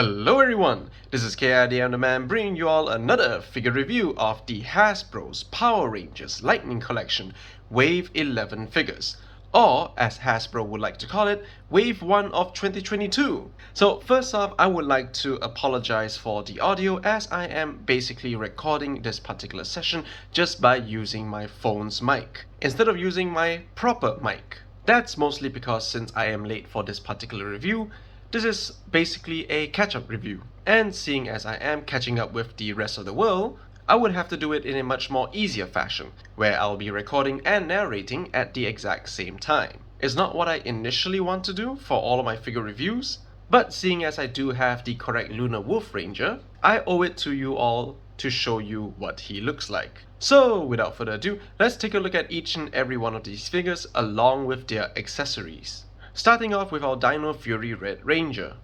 Hello everyone, this is KID on the Man bringing you all another figure review of the Hasbro's Power Rangers Lightning Collection Wave 11 figures, or as Hasbro would like to call it, Wave 1 of 2022. So first off, I would like to apologize for the audio as I am basically recording this particular session just by using my phone's mic, instead of using my proper mic. That's mostly because since I am late for this particular review, this is basically a catch-up review, and seeing as I am catching up with the rest of the world, I would have to do it in a much more easier fashion, where I'll be recording and narrating at the exact same time. It's not what I initially want to do for all of my figure reviews, but seeing as I do have the correct Lunar Wolf Ranger, I owe it to you all to show you what he looks like. So without further ado, let's take a look at each and every one of these figures along with their accessories. Starting off with our Dino Fury Red Ranger.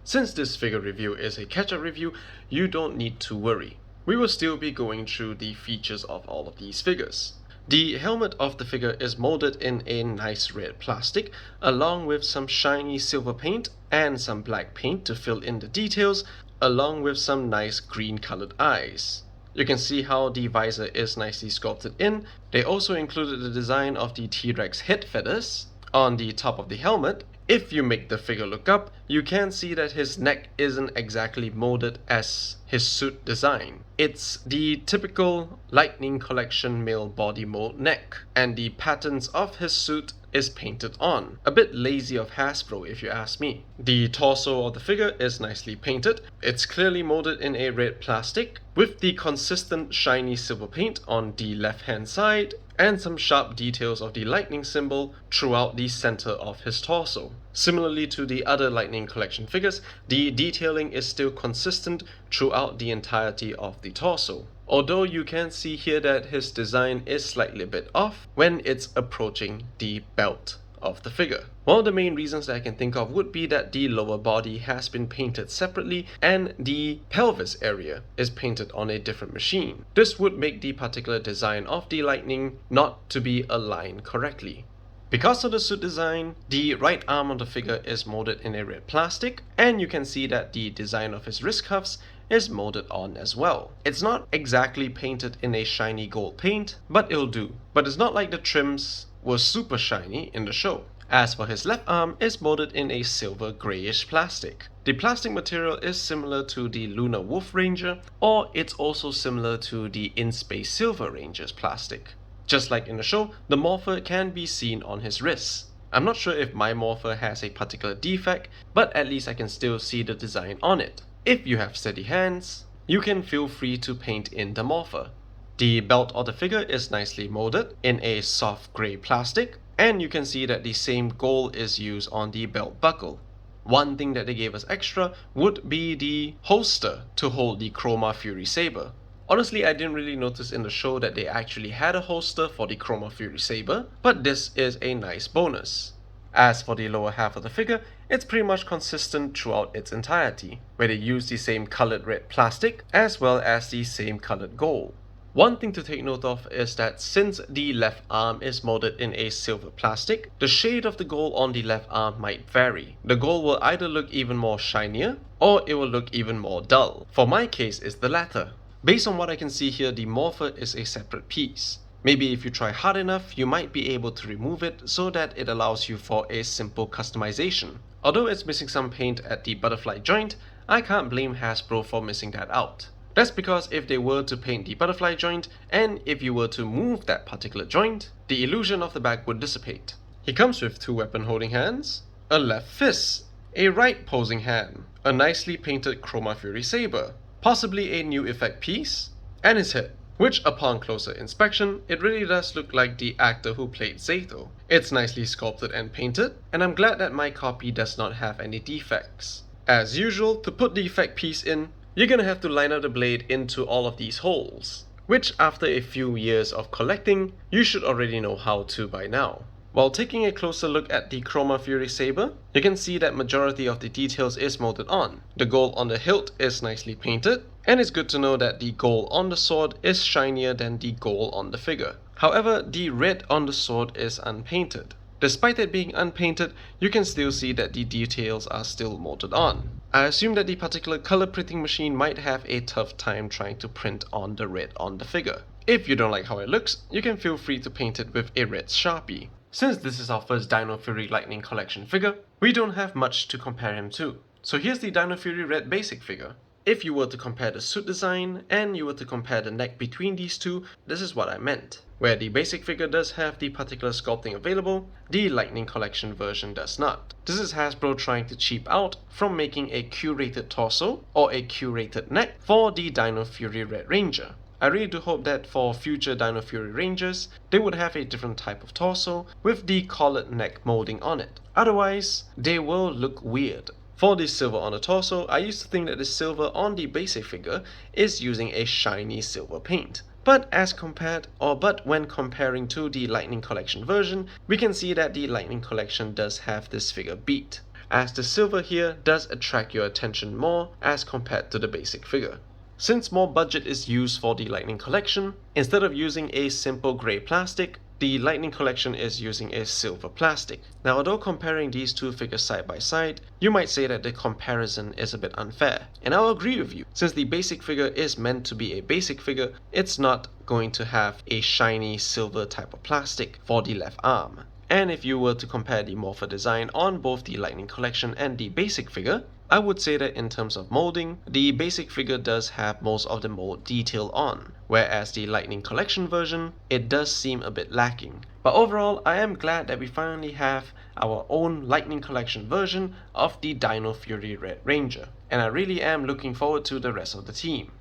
Since this figure review is a catch-up review, you don't need to worry. We will still be going through the features of all of these figures. The helmet of the figure is molded in a nice red plastic, along with some shiny silver paint and some black paint to fill in the details, along with some nice green colored eyes. You can see how the visor is nicely sculpted in. They also included the design of the T-Rex head feathers on the top of the helmet. If you make the figure look up, you can see that his neck isn't exactly molded as his suit design. It's the typical Lightning Collection male body mold neck, and the patterns of his suit is painted on. A bit lazy of Hasbro if you ask me. The torso of the figure is nicely painted. It's clearly molded in a red plastic with the consistent shiny silver paint on the left hand side and some sharp details of the lightning symbol throughout the center of his torso. Similarly to the other Lightning Collection figures, the detailing is still consistent throughout the entirety of the torso. Although you can see here that his design is slightly a bit off when it's approaching the belt of the figure. One of the main reasons that I can think of would be that the lower body has been painted separately and the pelvis area is painted on a different machine. This would make the particular design of the Lightning not to be aligned correctly. Because of the suit design, the right arm of the figure is molded in a red plastic, and you can see that the design of his wrist cuffs is molded on as well. It's not exactly painted in a shiny gold paint, but it'll do. But it's not like the trims were super shiny in the show. As for his left arm, it's molded in a silver greyish plastic. The plastic material is similar to the Lunar Wolf Ranger, or it's also similar to the In Space Silver Ranger's plastic. Just like in the show, the morpher can be seen on his wrists. I'm not sure if my morpher has a particular defect, but at least I can still see the design on it. If you have steady hands, you can feel free to paint in the morpher. The belt of the figure is nicely molded in a soft grey plastic, and you can see that the same gold is used on the belt buckle. One thing that they gave us extra would be the holster to hold the Chroma Fury Saber. Honestly, I didn't really notice in the show that they actually had a holster for the Chroma Fury Saber, but this is a nice bonus. As for the lower half of the figure, it's pretty much consistent throughout its entirety, where they use the same colored red plastic as well as the same colored gold. One thing to take note of is that since the left arm is molded in a silver plastic, the shade of the gold on the left arm might vary. The gold will either look even more shinier or it will look even more dull. For my case, it's the latter. Based on what I can see here, the morpher is a separate piece. Maybe if you try hard enough, you might be able to remove it so that it allows you for a simple customization. Although it's missing some paint at the butterfly joint, I can't blame Hasbro for missing that out. That's because if they were to paint the butterfly joint, and if you were to move that particular joint, the illusion of the back would dissipate. He comes with two weapon holding hands, a left fist, a right posing hand, a nicely painted Chroma Fury Saber, possibly a new effect piece, and his head, which upon closer inspection, it really does look like the actor who played Zato. It's nicely sculpted and painted, and I'm glad that my copy does not have any defects. As usual, to put the effect piece in, you're gonna have to line up the blade into all of these holes, which after a few years of collecting, you should already know how to by now. While taking a closer look at the Chroma Fury Saber, you can see that majority of the details is molded on. The gold on the hilt is nicely painted, and it's good to know that the gold on the sword is shinier than the gold on the figure. However, the red on the sword is unpainted. Despite it being unpainted, you can still see that the details are still molded on. I assume that the particular color printing machine might have a tough time trying to print on the red on the figure. If you don't like how it looks, you can feel free to paint it with a red Sharpie. Since this is our first Dino Fury Lightning Collection figure, we don't have much to compare him to. So here's the Dino Fury Red basic figure. If you were to compare the suit design and you were to compare the neck between these two, this is what I meant. Where the basic figure does have the particular sculpting available, the Lightning Collection version does not. This is Hasbro trying to cheap out from making a curated torso or a curated neck for the Dino Fury Red Ranger. I really do hope that for future Dino Fury Rangers, they would have a different type of torso with the collared neck molding on it. Otherwise, they will look weird. For the silver on the torso, I used to think that the silver on the basic figure is using a shiny silver paint. But when comparing to the Lightning Collection version, we can see that the Lightning Collection does have this figure beat, as the silver here does attract your attention more as compared to the basic figure. Since more budget is used for the Lightning Collection, instead of using a simple grey plastic, the Lightning Collection is using a silver plastic. Now, although comparing these two figures side by side, you might say that the comparison is a bit unfair. And I'll agree with you. Since the basic figure is meant to be a basic figure, it's not going to have a shiny silver type of plastic for the left arm. And if you were to compare the morpher design on both the Lightning Collection and the basic figure, I would say that in terms of molding, the basic figure does have most of the mold detail on, whereas the Lightning Collection version, it does seem a bit lacking. But overall, I am glad that we finally have our own Lightning Collection version of the Dino Fury Red Ranger, and I really am looking forward to the rest of the team.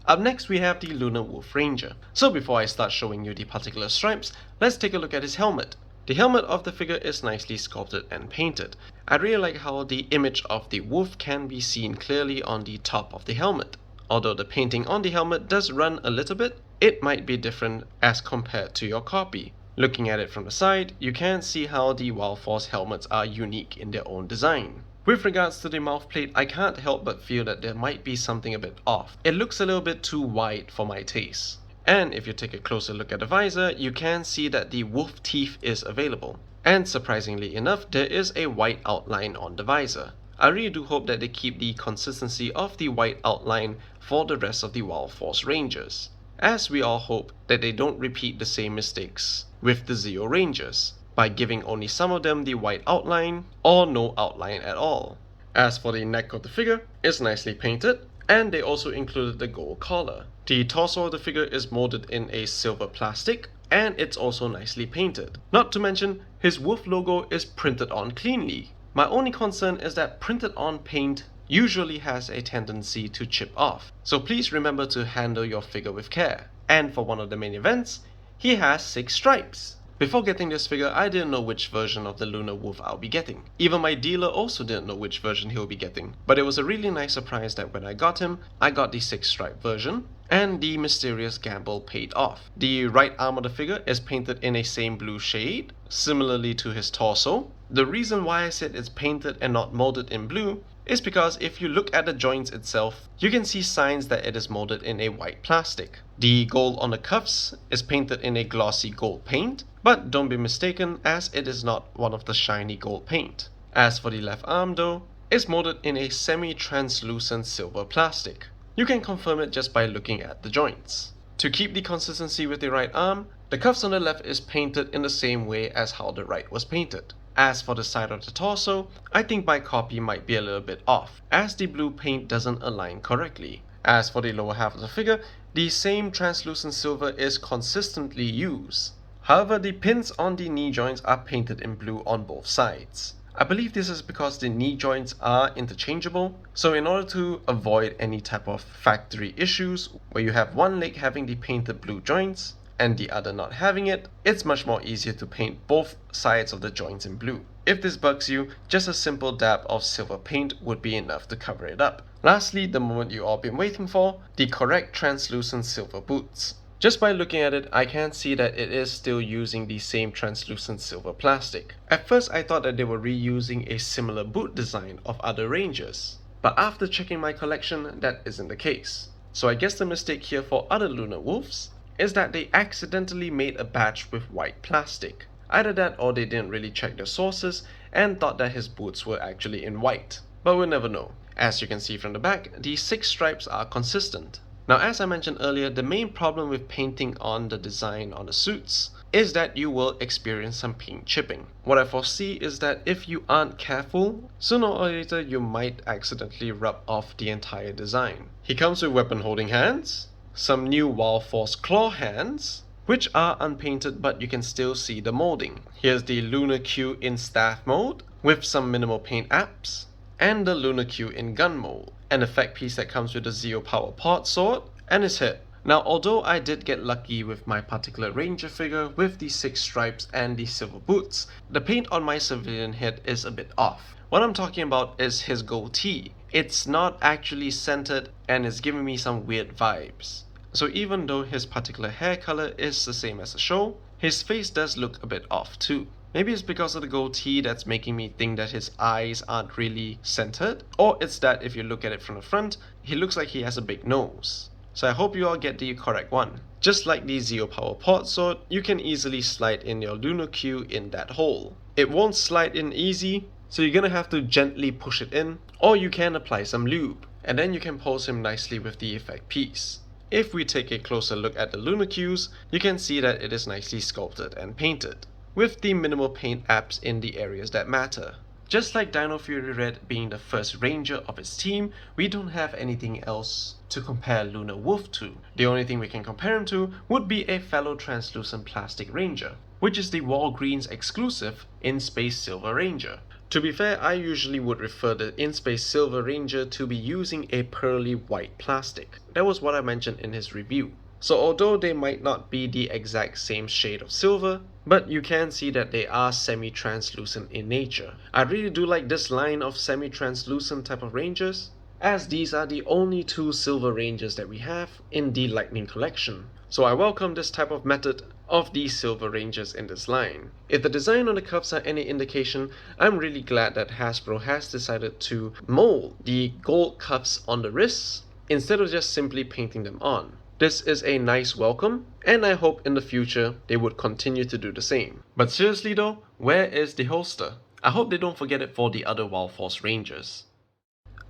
Up next we have the Lunar Wolf Ranger. So before I start showing you the particular stripes, let's take a look at his helmet. The helmet of the figure is nicely sculpted and painted. I really like how the image of the wolf can be seen clearly on the top of the helmet. Although the painting on the helmet does run a little bit, it might be different as compared to your copy. Looking at it from the side, you can see how the Wild Force helmets are unique in their own design. With regards to the mouth plate, I can't help but feel that there might be something a bit off. It looks a little bit too wide for my taste. And if you take a closer look at the visor, you can see that the wolf teeth is available. And surprisingly enough, there is a white outline on the visor. I really do hope that they keep the consistency of the white outline for the rest of the Wild Force Rangers, as we all hope that they don't repeat the same mistakes with the Zeo Rangers, by giving only some of them the white outline or no outline at all. As for the neck of the figure, it's nicely painted, and they also included the gold collar. The torso of the figure is molded in a silver plastic, and it's also nicely painted. Not to mention, his wolf logo is printed on cleanly. My only concern is that printed on paint usually has a tendency to chip off, so please remember to handle your figure with care. And for one of the main events, he has 6 stripes. Before getting this figure, I didn't know which version of the Lunar Wolf I'll be getting. Even my dealer also didn't know which version he'll be getting. But it was a really nice surprise that when I got him, I got the 6-stripe version, and the mysterious gamble paid off. The right arm of the figure is painted in a same blue shade, similarly to his torso. The reason why I said it's painted and not molded in blue is because if you look at the joints itself, you can see signs that it is molded in a white plastic. The gold on the cuffs is painted in a glossy gold paint, but don't be mistaken, as it is not one of the shiny gold paint. As for the left arm though, it's molded in a semi-translucent silver plastic. You can confirm it just by looking at the joints. To keep the consistency with the right arm, the cuffs on the left is painted in the same way as how the right was painted. As for the side of the torso, I think my copy might be a little bit off, as the blue paint doesn't align correctly. As for the lower half of the figure, the same translucent silver is consistently used. However, the pins on the knee joints are painted in blue on both sides. I believe this is because the knee joints are interchangeable, so in order to avoid any type of factory issues where you have one leg having the painted blue joints and the other not having it, it's much more easier to paint both sides of the joints in blue. If this bugs you, just a simple dab of silver paint would be enough to cover it up. Lastly, the moment you all been waiting for, the correct translucent silver boots. Just by looking at it, I can see that it is still using the same translucent silver plastic. At first I thought that they were reusing a similar boot design of other Rangers, but after checking my collection, that isn't the case. So I guess the mistake here for other Lunar Wolves is that they accidentally made a batch with white plastic. Either that or they didn't really check their sources and thought that his boots were actually in white. But we'll never know. As you can see from the back, the 6 stripes are consistent. Now, as I mentioned earlier, the main problem with painting on the design on the suits is that you will experience some paint chipping. What I foresee is that if you aren't careful, sooner or later you might accidentally rub off the entire design. He comes with weapon holding hands, some new Wild Force claw hands, which are unpainted but you can still see the molding. Here's the Lunar Q in staff mode with some minimal paint apps, and the Lunar Q in gun mode, an effect piece that comes with the Zeo Power Pod sword and his head. Now, although I did get lucky with my particular Ranger figure with the 6 stripes and the silver boots, the paint on my civilian head is a bit off. What I'm talking about is his goatee. It's not actually centered and is giving me some weird vibes. So even though his particular hair color is the same as the show, his face does look a bit off too. Maybe it's because of the goatee that's making me think that his eyes aren't really centered, or it's that if you look at it from the front, he looks like he has a big nose. So I hope you all get the correct one. Just like the Zeo Power Pod sword, you can easily slide in your Lunar Q in that hole. It won't slide in easy, so you're gonna have to gently push it in, or you can apply some lube, and then you can pose him nicely with the effect piece. If we take a closer look at the Lunar Qs, you can see that it is nicely sculpted and painted, with the minimal paint apps in the areas that matter. Just like Dino Fury Red being the first Ranger of its team, we don't have anything else to compare Lunar Wolf to. The only thing we can compare him to would be a fellow translucent plastic Ranger, which is the Walgreens exclusive In Space Silver Ranger. To be fair, I usually would refer the In Space Silver Ranger to be using a pearly white plastic. That was what I mentioned in his review. So although they might not be the exact same shade of silver, but you can see that they are semi-translucent in nature. I really do like this line of semi-translucent type of Rangers, as these are the only 2 silver Rangers that we have in the Lightning collection. So I welcome this type of method of the silver Rangers in this line. If the design on the cuffs are any indication, I'm really glad that Hasbro has decided to mold the gold cuffs on the wrists instead of just simply painting them on. This is a nice welcome, and I hope in the future they would continue to do the same. But seriously though, where is the holster? I hope they don't forget it for the other Wild Force Rangers.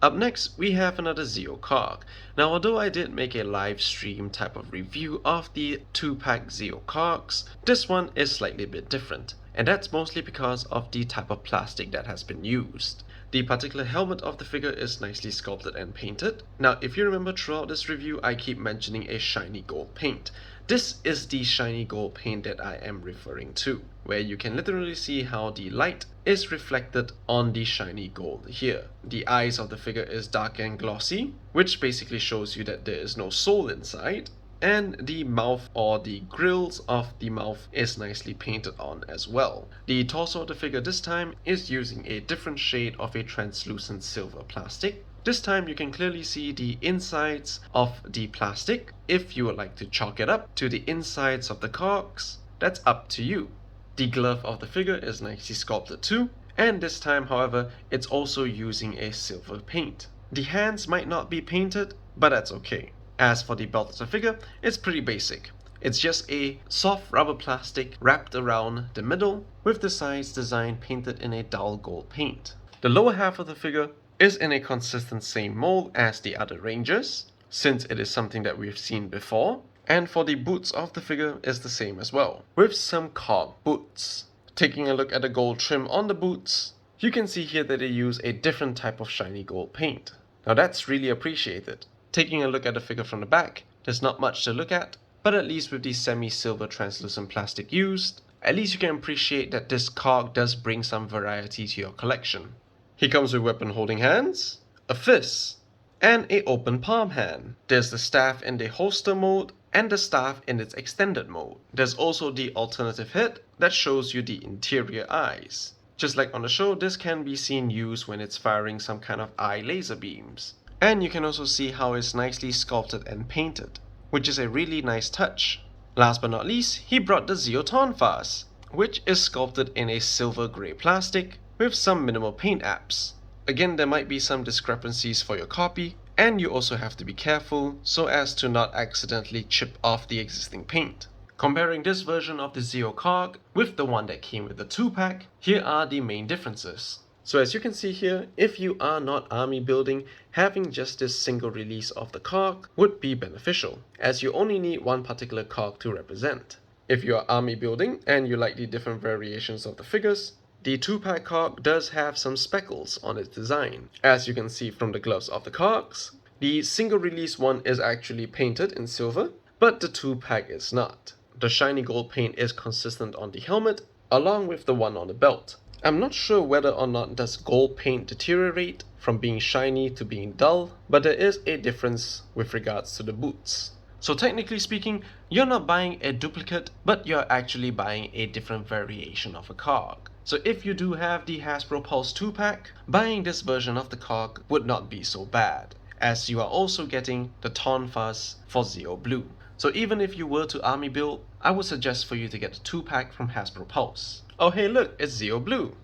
Up next, we have another ZeoCog. Now, although I did make a live stream type of review of the 2-pack ZeoCogs, this one is slightly a bit different, and that's mostly because of the type of plastic that has been used. The particular helmet of the figure is nicely sculpted and painted. Now, if you remember throughout this review, I keep mentioning a shiny gold paint. This is the shiny gold paint that I am referring to, where you can literally see how the light is reflected on the shiny gold here. The eyes of the figure is dark and glossy, which basically shows you that there is no soul inside. And the mouth or the grills of the mouth is nicely painted on as well. The torso of the figure this time is using a different shade of a translucent silver plastic. This time you can clearly see the insides of the plastic. If you would like to chalk it up to the insides of the cogs, that's up to you. The glove of the figure is nicely sculpted too, and this time however it's also using a silver paint. The hands might not be painted, but that's okay. As for the belt of the figure, it's pretty basic. It's just a soft rubber plastic wrapped around the middle with the sides design painted in a dull gold paint. The lower half of the figure is in a consistent same mold as the other Rangers, since it is something that we've seen before, and for the boots of the figure is the same as well, with some cog boots. Taking a look at the gold trim on the boots, you can see here that they use a different type of shiny gold paint. Now that's really appreciated. Taking a look at the figure from the back, there's not much to look at, but at least with the semi-silver translucent plastic used, at least you can appreciate that this cog does bring some variety to your collection. He comes with weapon holding hands, a fist, and an open palm hand. There's the staff in the holster mode and the staff in its extended mode. There's also the alternative head that shows you the interior eyes. Just like on the show, this can be seen used when it's firing some kind of eye laser beams. And you can also see how it's nicely sculpted and painted, which is a really nice touch. Last but not least, he brought the Zeotonfas, which is sculpted in a silver grey plastic with some minimal paint apps. Again, there might be some discrepancies for your copy, and you also have to be careful so as to not accidentally chip off the existing paint. Comparing this version of the ZeoCog with the one that came with the 2-pack, here are the main differences. So as you can see here, if you are not army building, having just this single release of the cog would be beneficial, as you only need one particular cog to represent. If you are army building and you like the different variations of the figures, the 2-pack cog does have some speckles on its design. As you can see from the gloves of the cogs, the single release one is actually painted in silver, but the 2-pack is not. The shiny gold paint is consistent on the helmet, along with the one on the belt. I'm not sure whether or not does gold paint deteriorate from being shiny to being dull, but there is a difference with regards to the boots. So technically speaking, you're not buying a duplicate, but you're actually buying a different variation of a cog. So if you do have the Hasbro Pulse 2-pack, buying this version of the cog would not be so bad, as you are also getting the Torn Fuzz for Zeo Blue. So even if you were to army build, I would suggest for you to get the 2-pack from Hasbro Pulse. Oh hey look, it's Zeo Blue.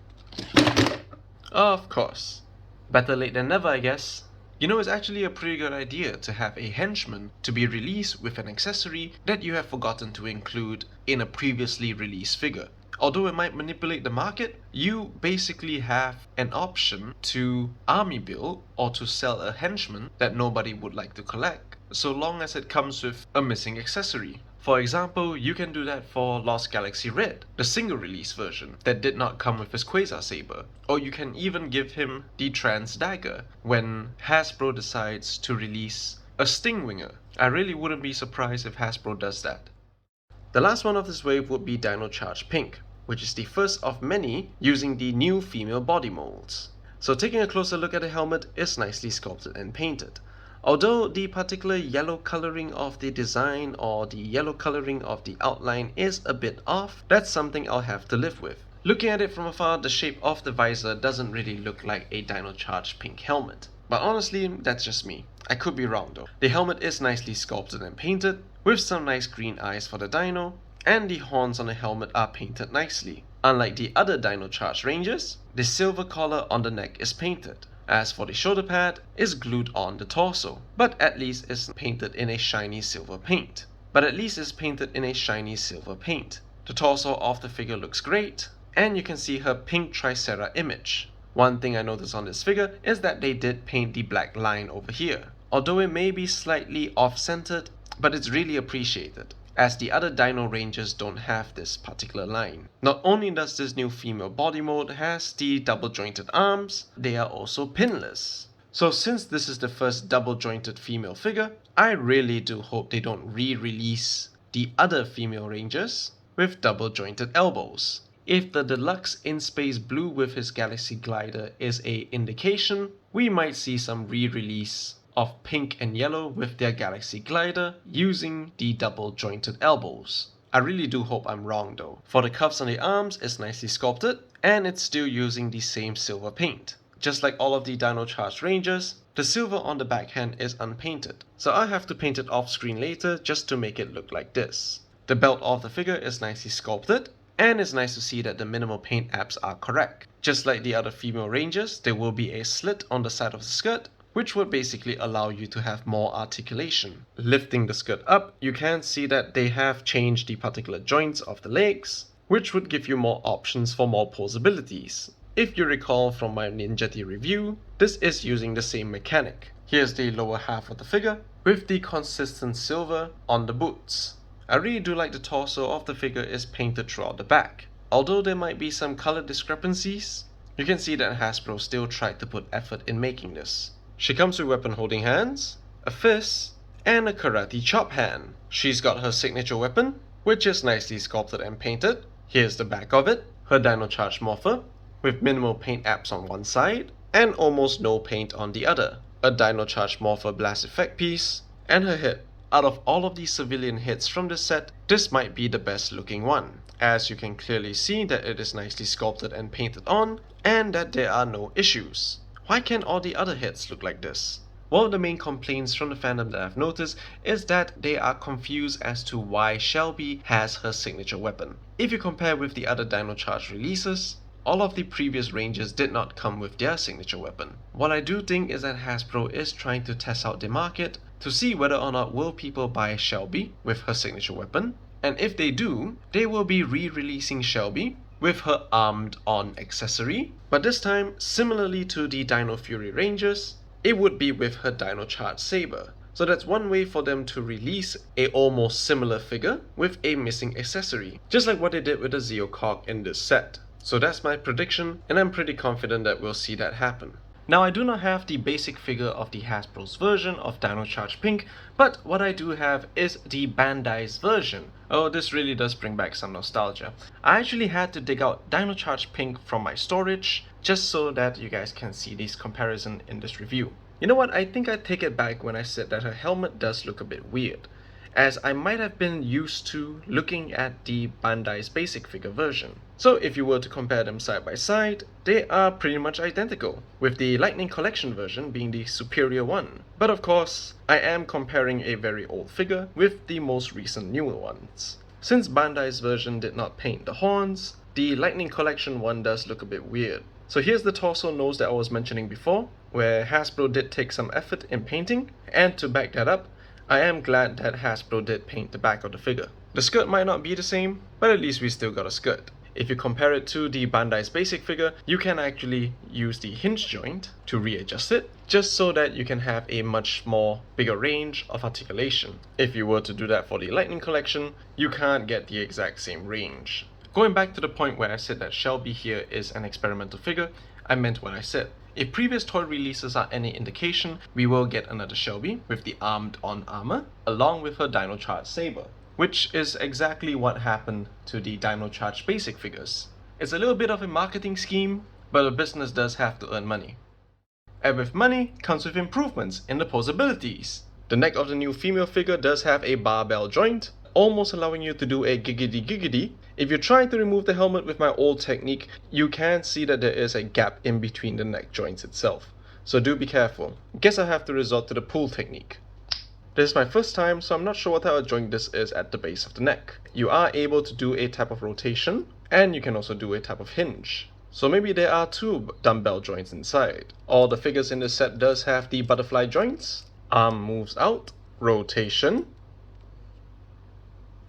Of course. Better late than never, I guess. You know, it's actually a pretty good idea to have a henchman to be released with an accessory that you have forgotten to include in a previously released figure. Although it might manipulate the market, you basically have an option to army build or to sell a henchman that nobody would like to collect, so long as it comes with a missing accessory. For example, you can do that for Lost Galaxy Red, the single release version that did not come with his Quasar Saber. Or you can even give him the Trans Dagger when Hasbro decides to release a Stingwinger. I really wouldn't be surprised if Hasbro does that. The last one of this wave would be Dino Charge Pink, which is the first of many using the new female body molds. So taking a closer look at the helmet, is nicely sculpted and painted. Although the particular yellow coloring of the design or the yellow coloring of the outline is a bit off, that's something I'll have to live with. Looking at it from afar, the shape of the visor doesn't really look like a Dino Charge Pink helmet. But honestly, that's just me. I could be wrong though. The helmet is nicely sculpted and painted, with some nice green eyes for the dino, and the horns on the helmet are painted nicely. Unlike the other Dino Charge ranges, the silver collar on the neck is painted. As for the shoulder pad, is glued on the torso, but at least is painted in a shiny silver paint. The torso of the figure looks great, and you can see her pink Tricera image. One thing I noticed on this figure is that they did paint the black line over here. Although it may be slightly off-centered, but it's really appreciated, as the other dino ranges don't have this particular line. Not only does this new female body mold has the double jointed arms, they are also pinless. So since this is the first double jointed female figure, I really do hope they don't re-release the other female ranges with double jointed elbows. If the deluxe in space blue with his Galaxy Glider is a indication, we might see some re-release of pink and yellow with their Galaxy Glider using the double jointed elbows. I really do hope I'm wrong though. For the cuffs on the arms, it's nicely sculpted and it's still using the same silver paint. Just like all of the Dino Charge ranges, the silver on the backhand is unpainted, so I have to paint it off screen later just to make it look like this. The belt of the figure is nicely sculpted, and it's nice to see that the minimal paint apps are correct. Just like the other female ranges, there will be a slit on the side of the skirt, which would basically allow you to have more articulation. Lifting the skirt up, you can see that they have changed the particular joints of the legs, which would give you more options for more posabilities. If you recall from my Ninjetti review, this is using the same mechanic. Here's the lower half of the figure, with the consistent silver on the boots. I really do like the torso of the figure is painted throughout the back. Although there might be some color discrepancies, you can see that Hasbro still tried to put effort in making this. She comes with weapon holding hands, a fist, and a karate chop hand. She's got her signature weapon, which is nicely sculpted and painted. Here's the back of it, her Dino Charge Morpher, with minimal paint apps on one side, and almost no paint on the other. A Dino Charge Morpher blast effect piece, and her head. Out of all of these civilian heads from this set, this might be the best looking one, as you can clearly see that it is nicely sculpted and painted on, and that there are no issues. Why can't all the other heads look like this? One of the main complaints from the fandom that I've noticed is that they are confused as to why Shelby has her signature weapon. If you compare with the other Dino Charge releases, all of the previous ranges did not come with their signature weapon. What I do think is that Hasbro is trying to test out the market to see whether or not will people buy Shelby with her signature weapon, and if they do, they will be re-releasing Shelby with her armed-on accessory, but this time, similarly to the Dino Fury Rangers, it would be with her Dino Charge Saber. So that's one way for them to release a almost similar figure with a missing accessory, just like what they did with the ZeoCog in this set. So that's my prediction, and I'm pretty confident that we'll see that happen. Now, I do not have the basic figure of the Hasbro's version of Dino Charge Pink, but what I do have is the Bandai's version. Oh, this really does bring back some nostalgia. I actually had to dig out Dino Charge Pink from my storage just so that you guys can see this comparison in this review. You know what, I think I take it back when I said that her helmet does look a bit weird, as I might have been used to looking at the Bandai's basic figure version. So if you were to compare them side by side, they are pretty much identical, with the Lightning Collection version being the superior one. But of course, I am comparing a very old figure with the most recent newer ones. Since Bandai's version did not paint the horns, the Lightning Collection one does look a bit weird. So here's the torso nose that I was mentioning before, where Hasbro did take some effort in painting, and to back that up, I am glad that Hasbro did paint the back of the figure. The skirt might not be the same, but at least we still got a skirt. If you compare it to the Bandai's basic figure, you can actually use the hinge joint to readjust it, just so that you can have a much more bigger range of articulation. If you were to do that for the Lightning Collection, you can't get the exact same range. Going back to the point where I said that Shelby here is an experimental figure, I meant what I said. If previous toy releases are any indication, we will get another Shelby with the armed-on armor, along with her Dino Charge Saber, which is exactly what happened to the Dino Charge basic figures. It's a little bit of a marketing scheme, but a business does have to earn money. And with money comes with improvements in the posabilities. The neck of the new female figure does have a barbell joint, almost allowing you to do a giggity giggity. If you're trying to remove the helmet with my old technique, you can see that there is a gap in between the neck joints itself. So do be careful. Guess I have to resort to the pull technique. This is my first time, so I'm not sure what type of joint this is at the base of the neck. You are able to do a type of rotation, and you can also do a type of hinge. So maybe there are two dumbbell joints inside. All the figures in this set does have the butterfly joints. Arm moves out, rotation,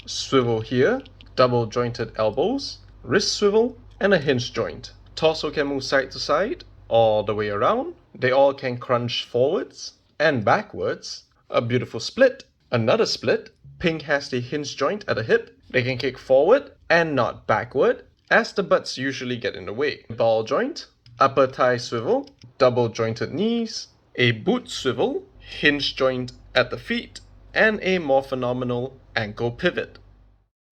swivel here, double jointed elbows, wrist swivel, and a hinge joint. Torso can move side to side, all the way around. They all can crunch forwards and backwards. A beautiful split, another split. Pink has the hinge joint at the hip. They can kick forward and not backward, as the butts usually get in the way. Ball joint, upper thigh swivel, double jointed knees, a boot swivel, hinge joint at the feet, and a more phenomenal ankle pivot.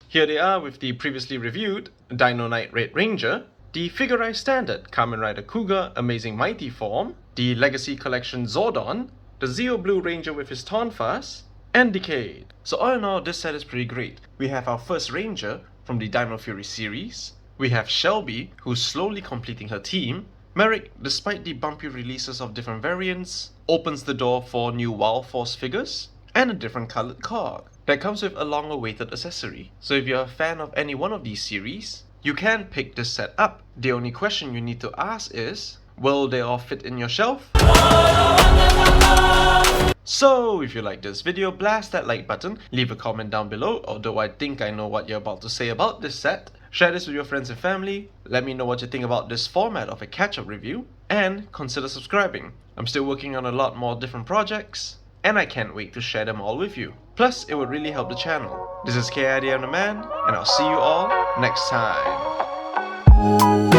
Here they are with the previously reviewed Dino Knight Red Ranger, the Figurized Standard Kamen Rider Cougar Amazing Mighty form, the Legacy Collection Zordon, the Zeo Blue Ranger with his Tonfas, and Decade. So all in all, this set is pretty great. We have our first Ranger from the Dino Fury series, we have Shelby, who's slowly completing her team. Merrick, despite the bumpy releases of different variants, opens the door for new Wild Force figures, and a different coloured cog that comes with a long-awaited accessory. So if you're a fan of any one of these series, you can pick this set up. The only question you need to ask is, will they all fit in your shelf? So if you like this video, blast that like button, leave a comment down below, although I think I know what you're about to say about this set. Share this with your friends and family, let me know what you think about this format of a catch-up review, and consider subscribing. I'm still working on a lot more different projects, and I can't wait to share them all with you. Plus, it would really help the channel. This is KID, I'm the man, and I'll see you all next time.